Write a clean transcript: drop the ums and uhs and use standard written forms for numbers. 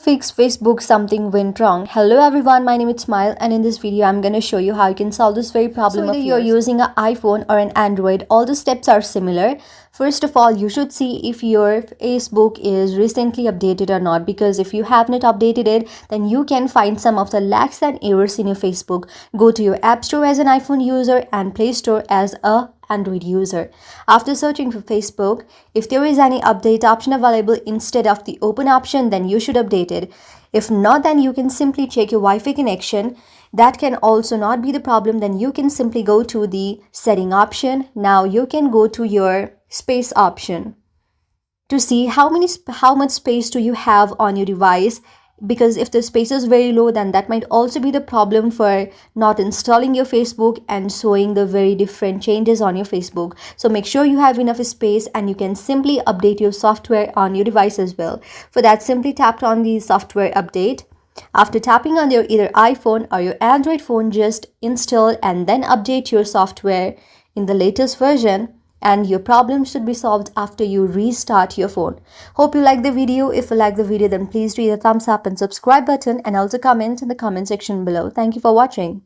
fix Facebook something went wrong. Hello everyone, my name is Smile and in this video I'm going to show you how you can solve this very problem. So whether you're using an iPhone or an Android, all the steps are similar. First of all, you should see if your Facebook is recently updated or not, because if you have not updated it, then you can find some of the lags and errors in your Facebook. Go to your App Store as an iPhone user and Play Store as a Android user. After searching for Facebook, if there is any update option available instead of the open option, then you should update it. If not, then you can simply check your Wi-Fi connection. That can also not be the problem. Then you can simply go to the setting option. Now you can go to your space option to see how much space do you have on your device, because if the space is very low, then that might also be the problem for not installing your Facebook and showing the very different changes on your Facebook. So make sure you have enough space and you can simply update your software on your device as well. For that, simply tap on the software update. After tapping on your either iPhone or your Android phone, just install and then update your software in the latest version, and your problem should be solved after you restart your phone. Hope you like the video. If you like the video, then please do the thumbs up and subscribe button, and also comment in the comment section below. Thank you for watching.